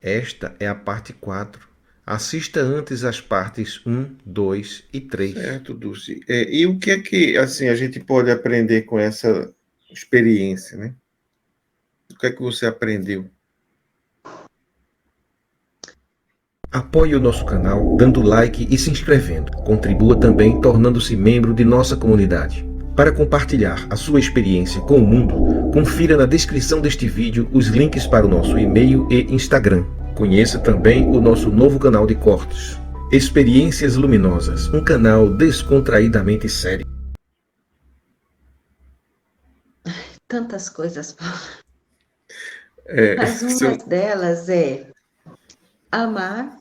Esta é a parte 4. Assista antes as partes um, 2 e 3. Certo, Dulce. E o que é que, assim, a gente pode aprender com essa experiência, né? O que é que você aprendeu? Apoie o nosso canal dando like e se inscrevendo. Contribua também tornando-se membro de nossa comunidade. Para compartilhar a sua experiência com o mundo, confira na descrição deste vídeo os links para o nosso e-mail e Instagram. Conheça também o nosso novo canal de cortes. Experiências Luminosas, um canal descontraídamente sério. Tantas coisas, É, mas uma delas é amar.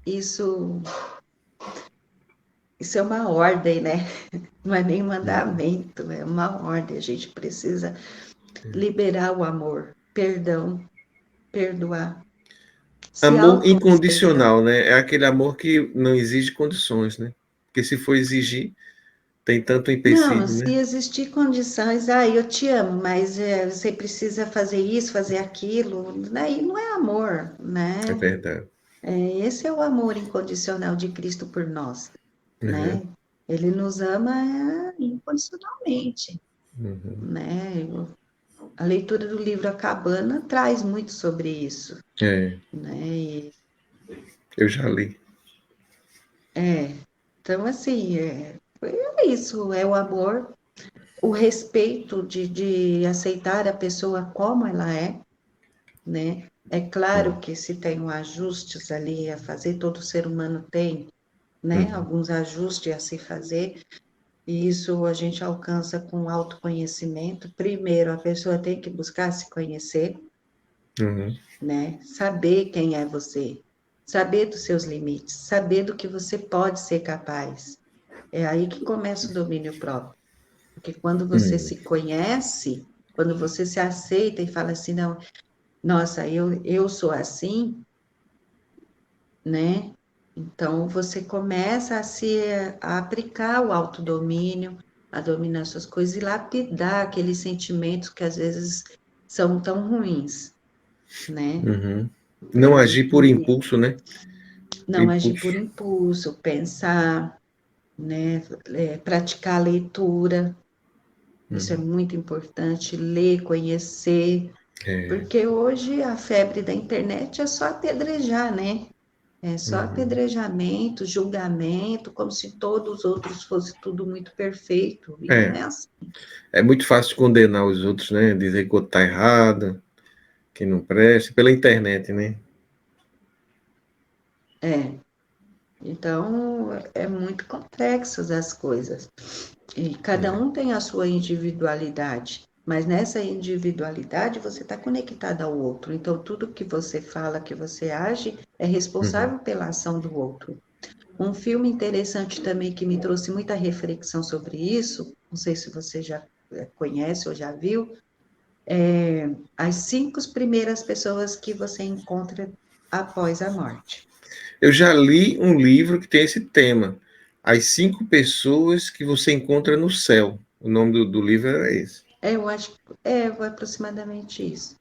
Isso é uma ordem, né? Não é nem mandamento, é uma ordem. A gente precisa liberar o amor, perdão, perdoar, se amor autoaceitar. incondicional, né? É aquele amor que não exige condições, né? Porque se for exigir, tem tanto Não, empecilho, se né? existir condições, eu te amo, mas você precisa fazer isso, fazer aquilo, daí não é amor, É né? verdade. Esse é o amor incondicional de Cristo por nós, Uhum, né? Ele nos ama incondicionalmente, uhum. né? A leitura do livro A Cabana traz muito sobre isso, É, né? eu já li. Então, assim, é isso, é o amor, o respeito de aceitar a pessoa como ela é, né? É claro que se tem um ajustes ali a fazer, todo ser humano tem, né? Uhum, Alguns ajustes a se fazer, e isso a gente alcança com autoconhecimento. Primeiro, a pessoa tem que buscar se conhecer, uhum. né? Saber quem é você, saber dos seus limites, saber do que você pode ser capaz. É aí que começa o domínio próprio. Porque quando você Hum. se conhece, quando você se aceita e fala assim, não, nossa, eu sou assim, né? Então você começa a aplicar o autodomínio, a dominar suas coisas e lapidar aqueles sentimentos que às vezes são tão ruins, né? Uhum. Não É, agir por impulso, né? não agir por Impulso. impulso, pensar, né? Praticar a leitura, isso é Uhum. muito importante, ler, conhecer, É. porque hoje a febre da internet é só apedrejar, né? É só Uhum. apedrejamento, julgamento, como se todos os outros fosse tudo muito perfeito, e não É. é assim. É muito fácil condenar os outros, né? Dizer que o outro tá errado, que não presta, pela internet, né? É, então é muito complexo as coisas. E cada É. um tem a sua individualidade, mas nessa individualidade você está conectado ao outro. Então tudo que você fala, que você age, é Uhum. responsável pela ação do outro. Um filme interessante também que me trouxe muita reflexão sobre isso, não sei se você já conhece ou já viu, as 5 primeiras pessoas que você encontra após a morte. Eu já li um livro que tem esse tema. As 5 pessoas que você encontra no céu. O nome do livro era esse, Eu acho que foi aproximadamente isso.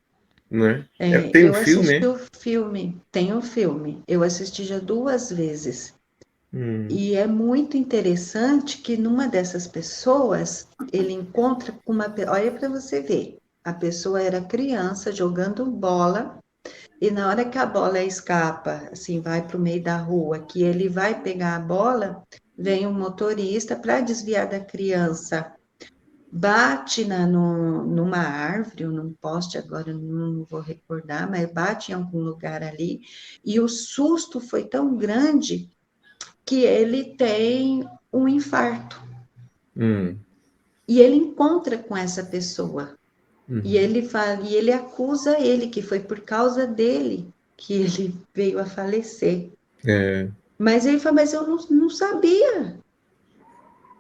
não é? Tem um Eu filme, assisti é? o filme, tem um filme, eu assisti já 2 vezes. Hum, E é muito interessante que numa dessas pessoas, ele encontra com olha para você ver, a pessoa era criança jogando bola, e na hora que a bola escapa, assim, vai para o meio da rua, que ele vai pegar a bola, vem um motorista para desviar da criança, bate numa árvore ou num poste, agora eu não vou recordar, mas bate em algum lugar ali, e o susto foi tão grande que ele tem um infarto. hum, E ele encontra com essa pessoa. E uhum. ele fala, e ele acusa ele que foi por causa dele que ele veio a falecer. É, Mas ele fala, mas eu não sabia,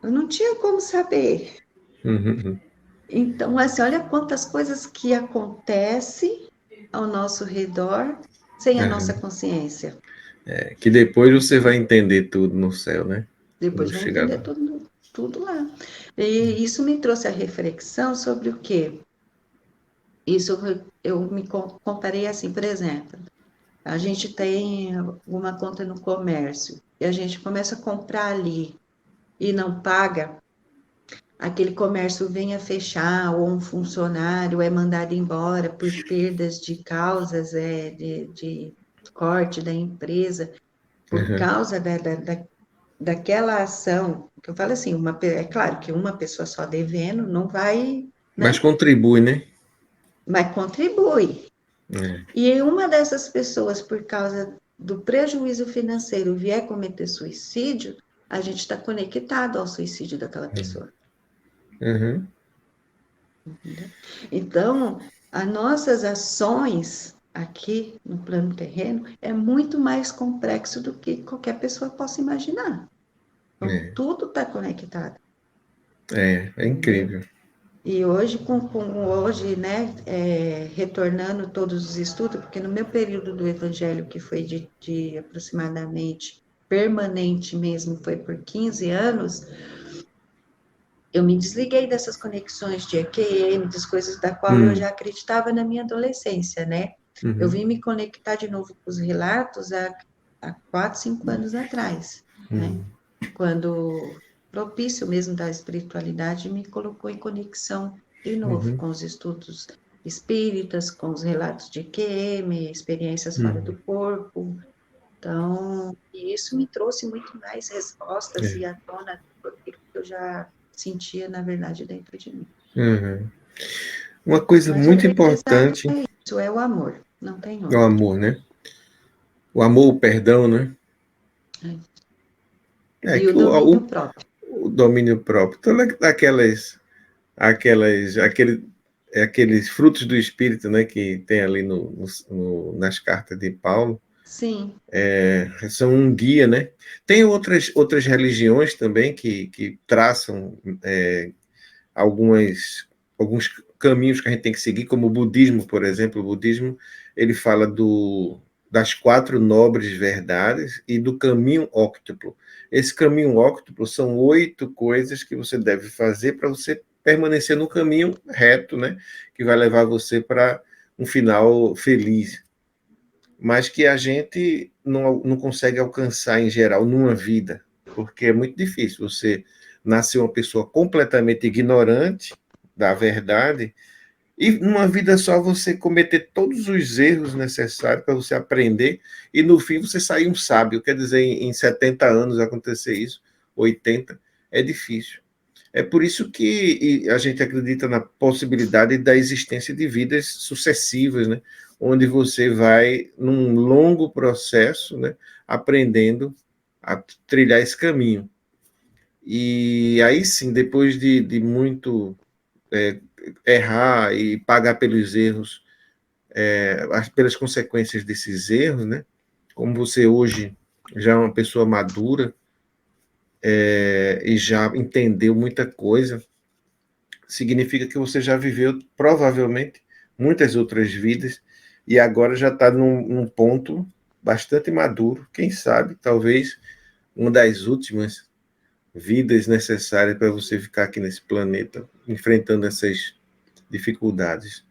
eu não tinha como saber. uhum. Então, assim, olha quantas coisas que acontecem ao nosso redor sem a nossa consciência. Que depois você vai entender tudo no céu, né? Quando Depois vai chegar entender lá. tudo lá. E isso me trouxe a reflexão sobre o quê? Isso eu me comparei assim, por exemplo, a gente tem uma conta no comércio e a gente começa a comprar ali e não paga, aquele comércio vem a fechar, ou um funcionário é mandado embora por perdas de causas de corte da empresa, por Uhum. causa daquela ação, que eu falo assim, é claro que uma pessoa só devendo não vai, Mas né? contribui, né? Mas contribui. É. E uma dessas pessoas, por causa do prejuízo financeiro, vier cometer suicídio, a gente está conectado ao suicídio daquela pessoa. Uhum. Entendeu? Então, as nossas ações aqui no plano terreno é muito mais complexo do que qualquer pessoa possa imaginar. Então, É. tudo está conectado, É entendeu? incrível. E hoje, hoje, né, retornando todos os estudos, porque no meu período do evangelho, que foi de aproximadamente, permanente mesmo, foi por 15 anos, eu me desliguei dessas conexões de EQM, das coisas da qual eu Hum. já acreditava na minha adolescência, né? Eu Uhum. vim me conectar de novo com os relatos há 4, 5 anos atrás, né? Hum. Quando propício mesmo da espiritualidade me colocou em conexão de novo Uhum. com os estudos espíritas, com os relatos de EQM, experiências fora Hum. do corpo. Então, e isso me trouxe muito mais respostas É. e à tona aquilo que eu já sentia, na verdade, dentro de mim. Uhum. Uma coisa Mas o muito aprendizado importante é isso, é o amor, não tem é o outro. amor, né? O amor, o perdão, né? Né? É E o que domínio próprio. o domínio próprio. Todas aqueles frutos do Espírito, né, que tem ali nas cartas de Paulo, Sim, são um guia, né? Tem outras religiões também que traçam algumas, alguns caminhos que a gente tem que seguir, como o budismo, por exemplo. O budismo ele fala das 4 nobres verdades e do caminho óctuplo. Esse caminho óctuplo são 8 coisas que você deve fazer para você permanecer no caminho reto, né? Que vai levar você para um final feliz, mas que a gente não consegue alcançar em geral numa vida, porque é muito difícil. Você nascer uma pessoa completamente ignorante da verdade e numa vida só você cometer todos os erros necessários para você aprender e no fim você sair um sábio. Quer dizer, em 70 anos acontecer isso, 80, é difícil. É por isso que a gente acredita na possibilidade da existência de vidas sucessivas, né? Onde você vai, num longo processo, né, aprendendo a trilhar esse caminho. E aí sim, depois de muito errar e pagar pelos erros, pelas consequências desses erros, né? Como você hoje já é uma pessoa madura e já entendeu muita coisa, significa que você já viveu provavelmente muitas outras vidas e agora já está num ponto bastante maduro, quem sabe, talvez uma das últimas vidas necessárias para você ficar aqui nesse planeta, enfrentando essas dificuldades.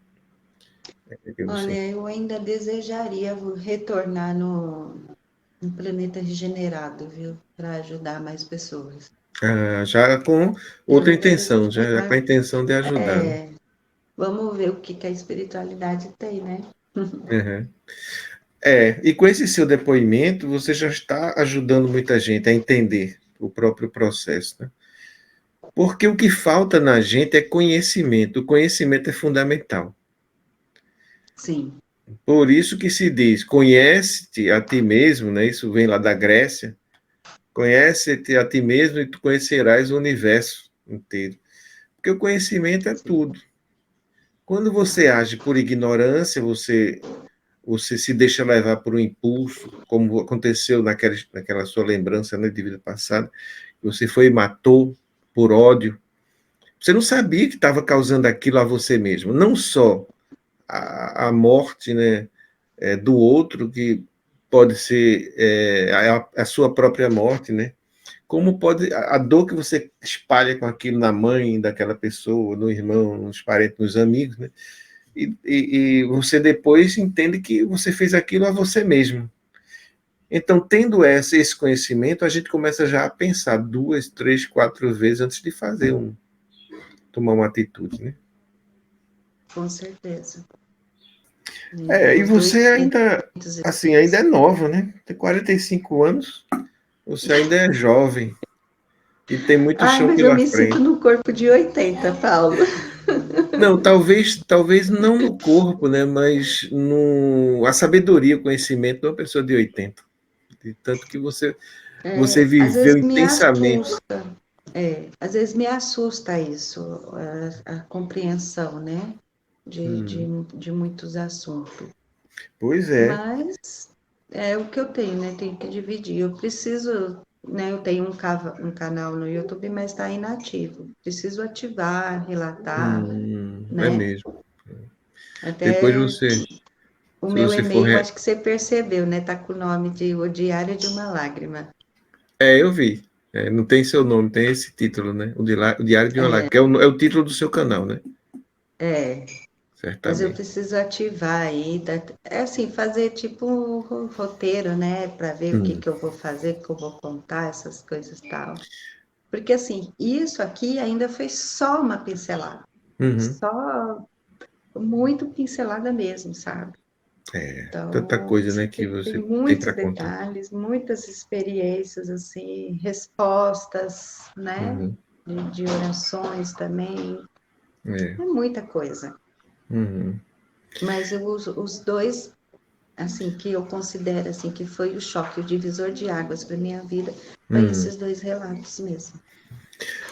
olha, eu ainda desejaria retornar no planeta regenerado, viu? Para ajudar mais pessoas. Já com outra Eu intenção, desejo, já com a intenção de ajudar. Né? vamos ver o que a espiritualidade tem, né? Uhum. E com esse seu depoimento, você já está ajudando muita gente a entender o próprio processo. Né? Porque o que falta na gente é conhecimento. O conhecimento é fundamental. Sim, Por isso que se diz, conhece-te a ti mesmo, né? Isso vem lá da Grécia. Conhece-te a ti mesmo e tu conhecerás o universo inteiro. Porque o conhecimento é sim. tudo. Quando você age por ignorância, você se deixa levar por um impulso, como aconteceu naquela sua lembrança, né, de vida passada, você foi e matou por ódio. Você não sabia que estava causando aquilo a você mesmo. Não só a morte, né, do outro, que pode ser a sua própria morte, né? Como pode a dor que você espalha com aquilo na mãe daquela pessoa, no irmão, nos parentes, nos amigos, né? e você depois entende que você fez aquilo a você mesmo. Então, tendo esse conhecimento, a gente começa já a pensar 2, 3, 4 vezes antes de tomar uma atitude, né? Com certeza. E Os dois você têm ainda, muitos assim, ainda é nova, né? Tem 45 anos, você ainda é jovem e tem muito Ai, chão mas eu pela me sinto frente. no corpo de 80, Paulo. Não, talvez não no corpo, né? Mas a sabedoria, o conhecimento de uma pessoa de 80. De tanto que você Às vezes viveu me intensamente. assusta, às vezes me assusta isso, a compreensão, né, de, de, Hum, de muitos assuntos. pois é. Mas é o que eu tenho, né, tenho que dividir. Eu preciso, né, eu tenho um canal no YouTube, mas está inativo. Preciso ativar, relatar, É né, mesmo. Depois até você, o se meu você for. e-mail, acho que você percebeu, né, tá com o nome de O Diário de uma Lágrima. Eu vi. Não tem seu nome, tem esse título, né? O Diário de uma Lágrima, que é o título do seu canal, né? É, mas eu Certamente. preciso ativar aí, é assim, fazer tipo um roteiro, né, para ver o que Hum, que eu vou fazer, o que eu vou contar, essas coisas e tal. Porque assim, isso aqui ainda foi só uma pincelada, uhum. só muito pincelada mesmo, sabe? Tanta Então, coisa, né, que tem você tem muitos para contar. detalhes, muitas experiências, assim, respostas, né, Uhum. de orações também, É. é muita coisa. Uhum. Mas eu uso os dois assim, que eu considero assim que foi o choque, o divisor de águas para minha vida, foi Uhum. esses dois relatos mesmo.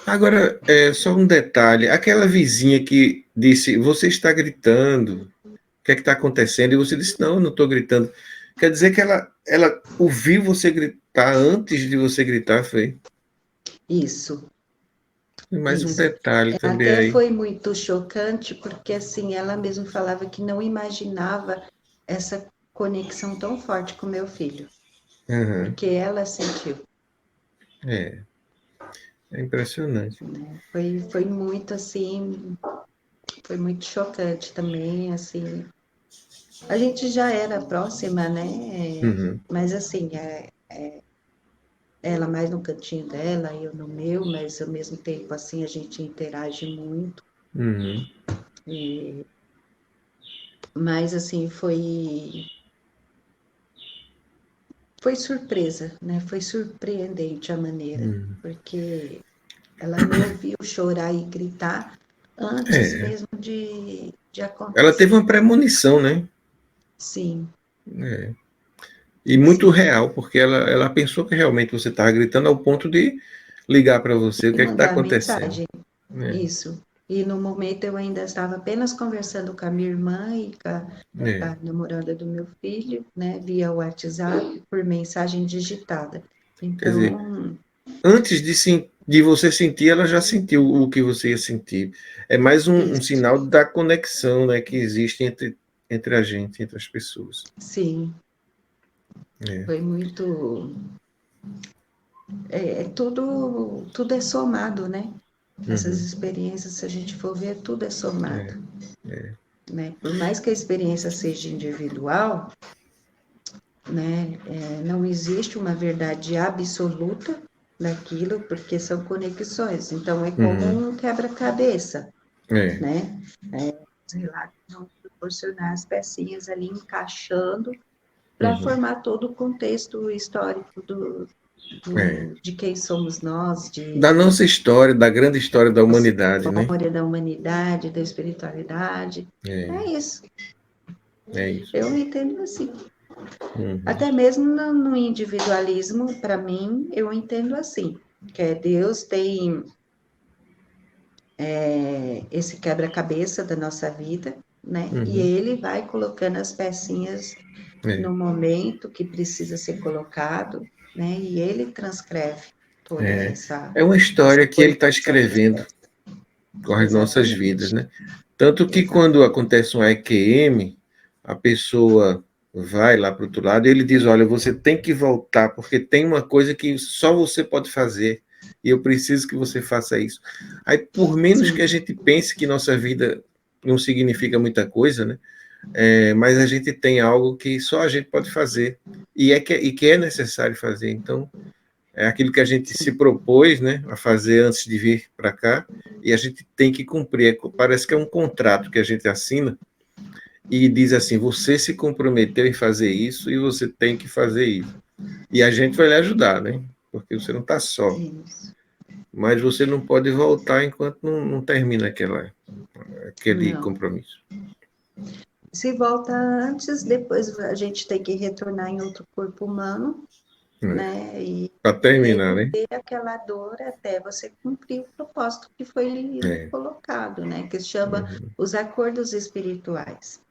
Agora, só um detalhe. Aquela vizinha que disse, você está gritando, o que é que está acontecendo? E você disse, não, eu não estou gritando. Quer dizer que ela ouviu você gritar antes de você gritar, foi? Isso, E mais um isso. detalhe também Até aí. foi muito chocante, porque assim, ela mesma falava que não imaginava essa conexão tão forte com meu filho, Uhum. porque ela sentiu, É, é impressionante. né? Foi muito assim, foi muito chocante também, assim. A gente já era próxima, né? Uhum. Mas assim, ela mais no cantinho dela, eu no meu, mas ao mesmo tempo assim a gente interage muito. Uhum. E, mas assim foi surpresa, né? Foi surpreendente a maneira, Uhum. porque ela me ouviu chorar e gritar antes É, mesmo de ela teve uma acontecer. premonição, né? Sim, É. E muito sim. real, porque ela pensou que realmente você estava gritando ao ponto de ligar para você o E que é que está mandar acontecendo. mensagem, É, isso. E no momento eu ainda estava apenas conversando com a minha irmã e com é. a namorada do meu filho, né, via WhatsApp, por mensagem digitada. Quer dizer, Então, antes de você sentir, ela já sentiu o que você ia sentir. É mais um isso, sinal da conexão, né, que existe entre a gente, entre as pessoas. sim, É. foi muito. Tudo é somado, né? Essas Uhum. experiências, se a gente for ver, tudo é somado, É. É. né? Por mais que a experiência seja individual, né? Não existe uma verdade absoluta daquilo, porque são conexões. Então, é como Uhum. um quebra-cabeça, É. né? Os relatos vão proporcionar as pecinhas ali encaixando para Uhum. formar todo o contexto histórico É. de quem somos nós, Da nossa história, da grande história da humanidade, né? história da humanidade, da espiritualidade. É, É isso. é isso. Eu entendo assim. Uhum. Até mesmo no individualismo, para mim, eu entendo assim, que Deus tem esse quebra-cabeça da nossa vida, né? E Uhum. ele vai colocando as pecinhas É. no momento que precisa ser colocado, né? E ele transcreve toda É. essa, É uma essa história que ele está conexão. escrevendo com as nossas vidas, Exatamente, né? Tanto que quando exatamente. acontece um EQM, a pessoa vai lá para o outro lado e ele diz: olha, você tem que voltar, porque tem uma coisa que só você pode fazer e eu preciso que você faça isso. Aí, por menos que a Sim, gente pense que nossa vida não significa muita coisa, né? Mas a gente tem algo que só a gente pode fazer e que é necessário fazer. Então, é aquilo que a gente se propôs, né, a fazer antes de vir para cá, e a gente tem que cumprir. Parece que é um contrato que a gente assina e diz assim: você se comprometeu em fazer isso e você tem que fazer isso. E a gente vai lhe ajudar, né? Porque você não está só. Isso. Mas você não pode voltar enquanto não termina aquele Não. compromisso. Se volta antes, depois a gente tem que retornar em outro corpo humano, né? E Para terminar, né? ter aquela dor até você cumprir o propósito que foi colocado, né? Que se chama os acordos espirituais,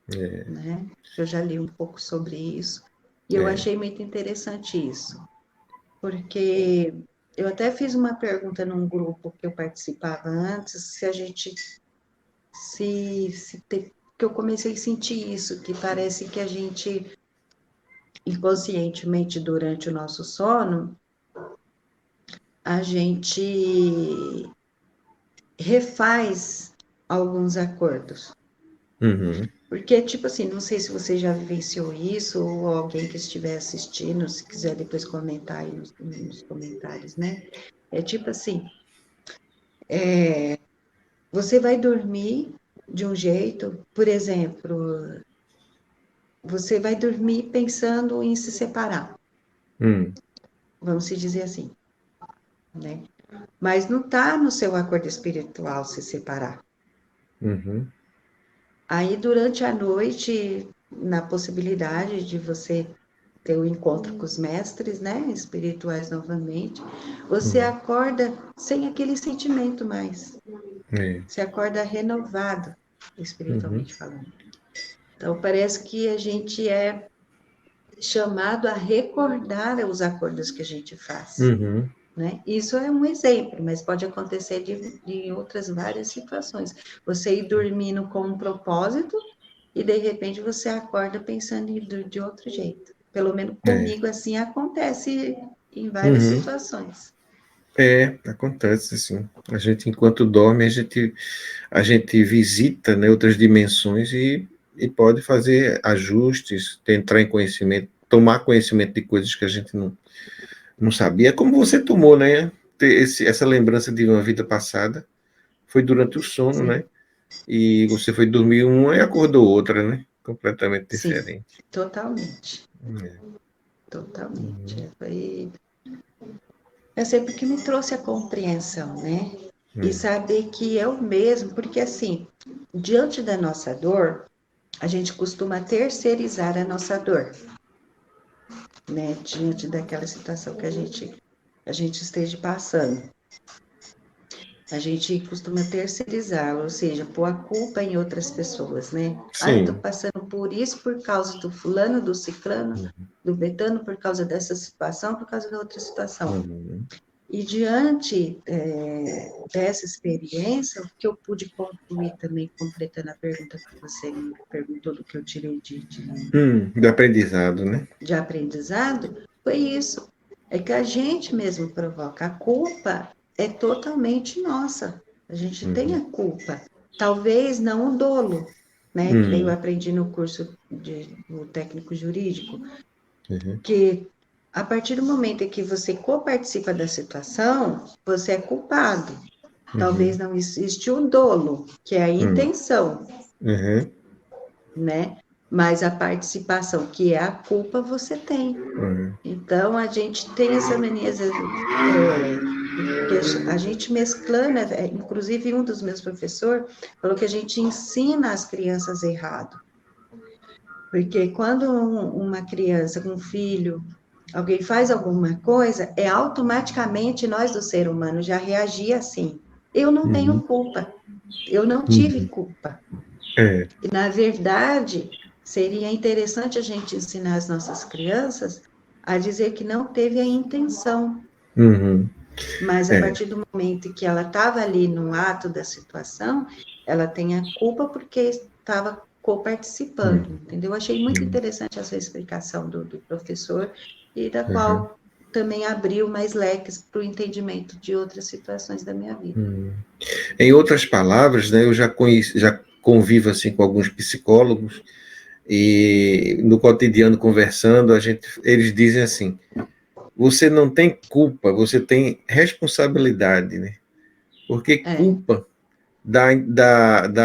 né? Eu já li um pouco sobre isso e eu achei muito interessante isso, porque eu até fiz uma pergunta num grupo que eu participava antes, se a gente que eu comecei a sentir isso, que parece que a gente inconscientemente durante o nosso sono a gente refaz alguns acordos. Porque, tipo assim, não sei se você já vivenciou isso, ou alguém que estiver assistindo, se quiser depois comentar aí nos comentários, né? É tipo assim, você vai dormir de um jeito, por exemplo, você vai dormir pensando em se separar, vamos se dizer assim, né? Mas não está no seu acordo espiritual se separar. Aí, durante a noite, na possibilidade de você ter o encontro com os mestres, né, espirituais novamente, você acorda sem aquele sentimento mais. Você acorda renovado, espiritualmente falando. Então, parece que a gente é chamado a recordar os acordos que a gente faz. Né? Isso é um exemplo, mas pode acontecer de outras várias situações. Você ir dormindo com um propósito e, de repente, você acorda pensando de outro jeito. Pelo menos comigo, assim, acontece em várias situações. Acontece, assim. A gente, enquanto dorme, a gente visita, né, outras dimensões e pode fazer ajustes, entrar em conhecimento, tomar conhecimento de coisas que a gente não sabia. Como você tomou, né? Essa lembrança de uma vida passada foi durante o sono, né? E você foi dormir uma e acordou outra, né? Completamente diferente. Sim, totalmente. Totalmente. Eu sei porque me trouxe a compreensão, né? E saber que é o mesmo, porque assim, diante da nossa dor, a gente costuma terceirizar a nossa dor, né? Diante daquela situação que a gente esteja passando. A gente costuma terceirizar, ou seja, pôr a culpa em outras pessoas, né? Eu tô passando por isso por causa do fulano, do ciclano, do betano, por causa dessa situação, por causa da outra situação. E diante dessa experiência, o que eu pude concluir também, completando a pergunta que você me perguntou, do que eu tirei de aprendizado, né? De aprendizado, foi isso. É que a gente mesmo provoca. A culpa é totalmente nossa. A gente tem a culpa. Talvez não o dolo, né? Que daí eu aprendi no curso do técnico jurídico, que a partir do momento em que você coparticipa da situação, você é culpado. Talvez não existe o dolo, que é a intenção, né? Mas a participação, que é a culpa, você tem. Então, a gente tem essa mania, que a gente mesclando, inclusive um dos meus professores falou que a gente ensina as crianças errado. Porque quando uma criança, um filho, alguém faz alguma coisa, automaticamente nós do ser humano já reagir assim. Eu não tenho culpa, eu não tive culpa. E, na verdade, seria interessante a gente ensinar as nossas crianças a dizer que não teve a intenção. Mas a partir do momento que ela estava ali no ato da situação, ela tem a culpa porque estava coparticipando, entendeu? Eu achei muito interessante essa explicação do professor e da qual também abriu mais leques para o entendimento de outras situações da minha vida. Em outras palavras, né, eu já convivo assim com alguns psicólogos e no cotidiano conversando, eles dizem assim: você não tem culpa, você tem responsabilidade, né? Porque culpa dá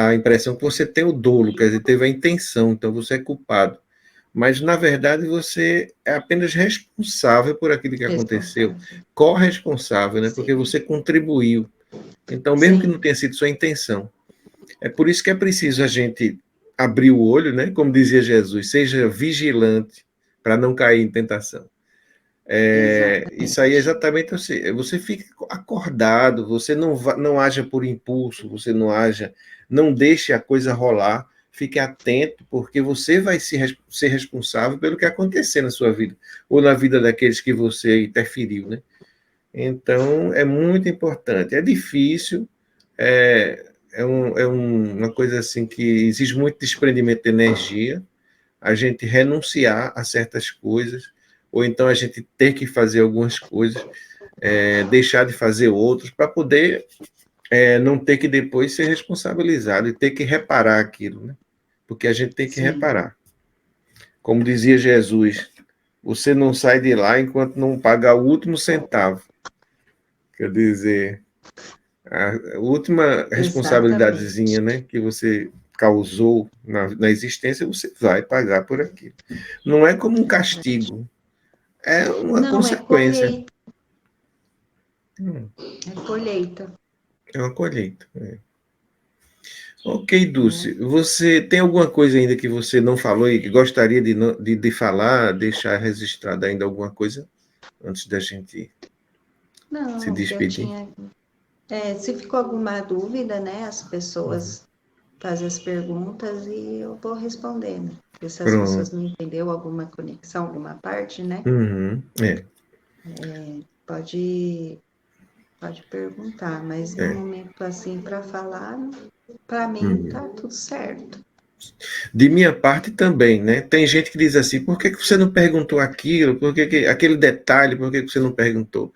a impressão que você tem o dolo, quer dizer, teve a intenção, então você é culpado. Mas, na verdade, você é apenas responsável por aquilo que aconteceu, responsável. corresponsável, né? Porque Sim. você contribuiu. Então, mesmo que não Sim, tenha sido sua intenção. É por isso que é preciso a gente abrir o olho, né? Como dizia Jesus, seja vigilante para não cair em tentação. Isso aí é exatamente. exatamente você fica acordado, você não haja por impulso, você não deixe a coisa rolar, fique atento, porque você vai ser responsável pelo que acontecer na sua vida, ou na vida daqueles que você interferiu, né? Então, é muito importante. É difícil, uma coisa assim que exige muito desprendimento de energia, a gente renunciar a certas coisas, ou então a gente ter que fazer algumas coisas, deixar de fazer outras, para poder não ter que depois ser responsabilizado e ter que reparar aquilo, né? Porque a gente tem que Sim. reparar. Como dizia Jesus, você não sai de lá enquanto não pagar o último centavo. Quer dizer, a última responsabilidadezinha, Exatamente. né, que você causou na existência, você vai pagar por aquilo. Não é como um É verdade. castigo, é uma Não, é consequência. colheita. É colheita, É uma colheita. Ok, Dulce, né? você tem alguma coisa ainda que você não falou e que gostaria de falar, deixar registrada ainda alguma coisa antes da gente se Não, o que eu despedir? tinha. Se ficou alguma dúvida, né? As pessoas fazem as perguntas e eu vou respondendo. Porque se as pessoas Pronto. não entenderam alguma conexão, alguma parte, né? Uhum. Pode, pode perguntar, mas no É. momento assim para falar, para mim Uhum. tá tudo certo. De minha parte também, né? Tem gente que diz assim, por que que você não perguntou aquilo? Por que aquele detalhe, por que que você não perguntou?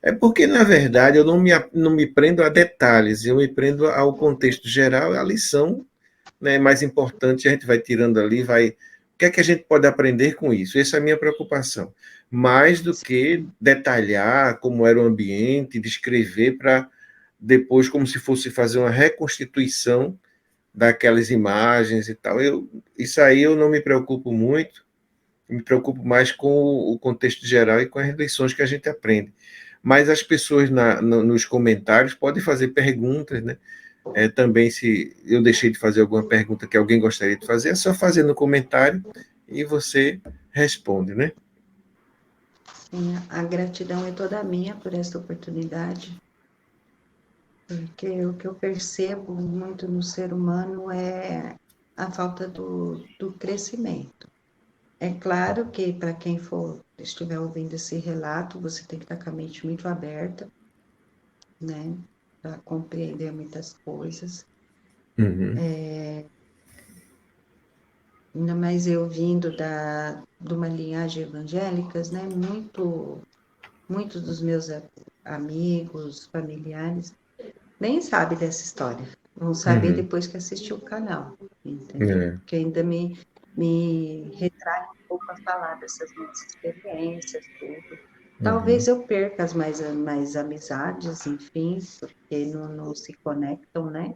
É porque, na verdade, eu não me prendo a detalhes, eu me prendo ao contexto geral, a lição, né, mais importante, a gente vai tirando ali, o que é que a gente pode aprender com isso? Essa é a minha preocupação. Mais do que detalhar como era o ambiente, descrever para depois, como se fosse fazer uma reconstituição daquelas imagens e tal. Isso aí eu não me preocupo muito, eu me preocupo mais com o contexto geral e com as lições que a gente aprende. Mas as pessoas nos comentários podem fazer perguntas, né? Também, se eu deixei de fazer alguma pergunta que alguém gostaria de fazer, é só fazer no comentário e você responde, né? Sim, a gratidão é toda minha por essa oportunidade, porque o que eu percebo muito no ser humano é a falta do crescimento. É claro que para quem estiver ouvindo esse relato, você tem que estar com a mente muito aberta, né, para compreender muitas coisas. Uhum. Ainda mais eu vindo de uma linhagem evangélicas, né, muitos dos meus amigos, familiares, nem sabem dessa história. Vão saber Uhum. depois que assistir o canal, entendeu? É. Porque ainda me retrai um pouco a falar dessas minhas experiências, tudo. Uhum. Talvez eu perca mais amizades, enfim, porque não se conectam, né?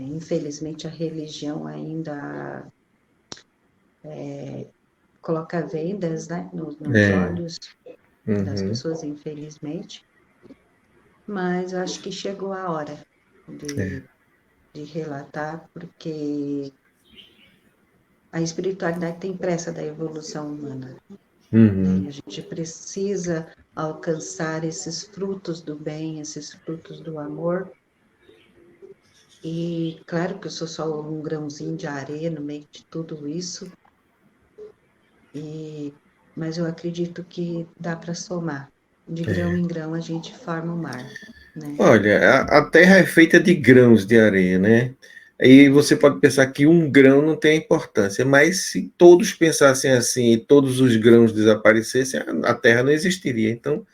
Infelizmente, a religião ainda coloca vendas, né, nos É. olhos das Uhum. pessoas, infelizmente. Mas eu acho que chegou a hora É. de relatar, porque a espiritualidade tem pressa da evolução humana, né? E Uhum. a gente precisa alcançar esses frutos do bem, esses frutos do amor. E claro que eu sou só um grãozinho de areia no meio de tudo isso, mas eu acredito que dá para somar. De grão É. em grão a gente forma o mar, né? Olha, a Terra é feita de grãos de areia, né? E você pode pensar que um grão não tem importância, mas se todos pensassem assim e todos os grãos desaparecessem, a Terra não existiria. Então,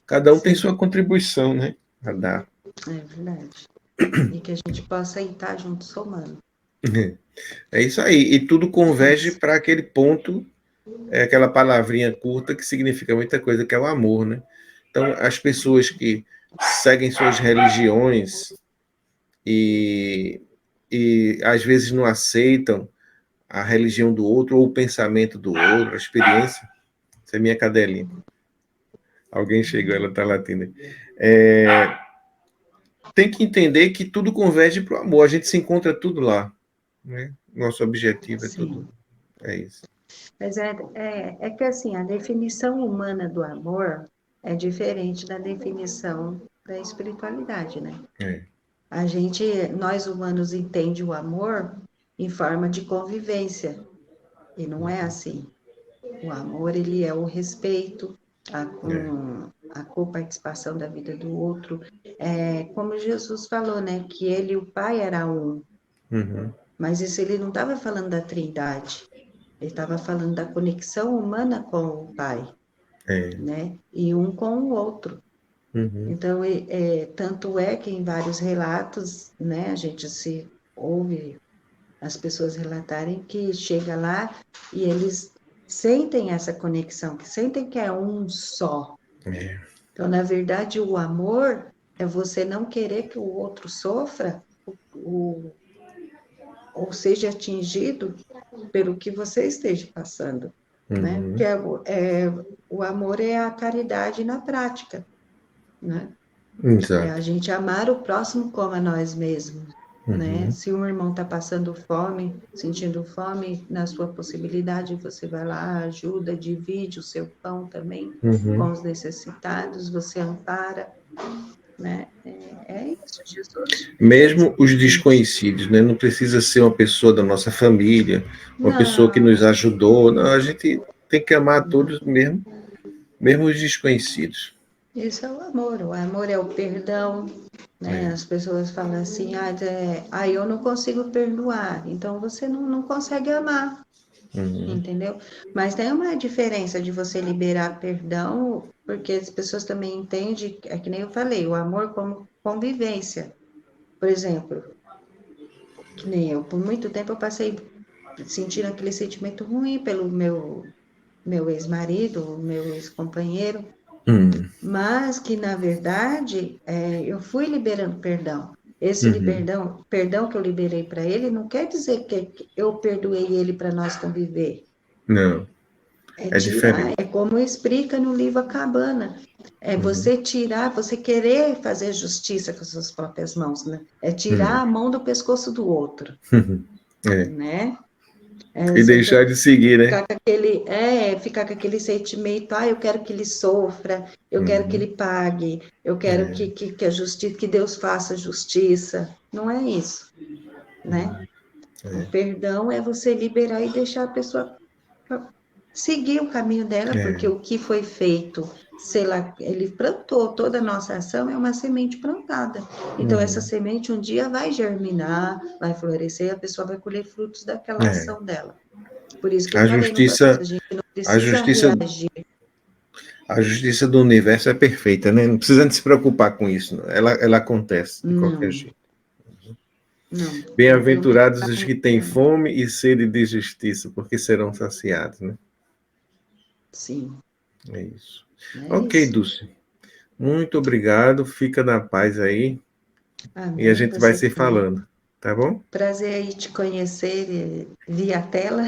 cada um tem Sim, sua contribuição, né? A dar. é verdade. e que a gente possa estar junto somando. É isso aí. E tudo converge para aquele ponto, aquela palavrinha curta que significa muita coisa, que é o amor, né? Então, as pessoas que seguem suas religiões e, e às vezes não aceitam a religião do outro ou o pensamento do outro, a experiência. Essa é minha cadelinha. Alguém chegou, ela está latindo. Tem que entender que tudo converge para o amor. A gente se encontra tudo lá, né? Nosso objetivo é tudo. Sim. É isso. Mas é que assim, a definição humana do amor é diferente da definição da espiritualidade, né? É. Nós humanos entende o amor em forma de convivência, e não é assim. O amor, ele é o respeito, a coparticipação da vida do outro. Como Jesus falou, né? Que ele e o Pai eram um. Uhum. Mas isso ele não estava falando da Trindade. Ele estava falando da conexão humana com o Pai, né? E um com o outro. Uhum. Então, tanto é que em vários relatos, né, a gente se ouve as pessoas relatarem que chega lá e eles sentem essa conexão, que sentem que é um só. Então, na verdade, o amor é você não querer que o outro sofra ou seja atingido pelo que você esteja passando, né? Uhum. Porque o amor é a caridade na prática, né? É a Exato. gente amar o próximo como a nós mesmos, né? Se um irmão está passando fome, sentindo fome, na sua possibilidade, você vai lá, ajuda, divide o seu pão também com os necessitados, você ampara, né? É isso, Jesus. Mesmo os desconhecidos, né? Não precisa ser uma pessoa da nossa família, uma pessoa que nos Não, ajudou. Não, a gente tem que amar todos mesmo, mesmo os desconhecidos. isso é o amor. O amor é o perdão, né? As pessoas falam assim, eu não consigo perdoar, então você não consegue amar. Entendeu? Mas tem uma diferença de você liberar perdão, porque as pessoas também entendem, é que nem eu falei, o amor como convivência. Por exemplo, que nem eu, por muito tempo eu passei sentindo aquele sentimento ruim pelo meu ex-marido, meu ex-companheiro, mas que, na verdade, eu fui liberando perdão. Esse perdão que eu liberei para ele não quer dizer que eu perdoei ele para nós conviver. Não, É é tirar, diferente. é como explica no livro A Cabana. É você tirar, você querer fazer justiça com as suas próprias mãos, né? É tirar a mão do pescoço do outro, É. né? E Você deixar de seguir, né? ficar com aquele sentimento, eu quero que ele sofra, eu quero que ele pague, eu quero que a justiça, que Deus faça justiça. Não é isso, né? O perdão é você liberar e deixar a pessoa seguir o caminho dela, porque o que foi feito, sei lá, ele plantou, toda a nossa ação é uma semente plantada. Então, essa semente um dia vai germinar, vai florescer, e a pessoa vai colher frutos daquela ação dela. Por isso que eu A falei no começo, justiça, a gente não a precisa justiça, reagir. a justiça do universo é perfeita, né? Não precisa se preocupar com isso. Não. Ela acontece de qualquer Não, jeito. não. Eu me Bem-aventurados os que têm fome e sede de justiça, porque serão saciados, né? Sim. É isso. É Ok, isso. Dulce. Muito obrigado. Fica na paz aí. E a Amém. gente vai Você se também. falando, tá bom? Prazer aí te conhecer via tela.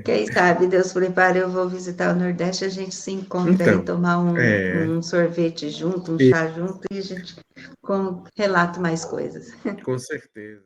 Quem sabe Deus prepara, eu vou visitar o Nordeste, a gente se encontra aí, Então, tomar é, um sorvete junto, um e- chá junto, e a gente relata mais coisas. com certeza.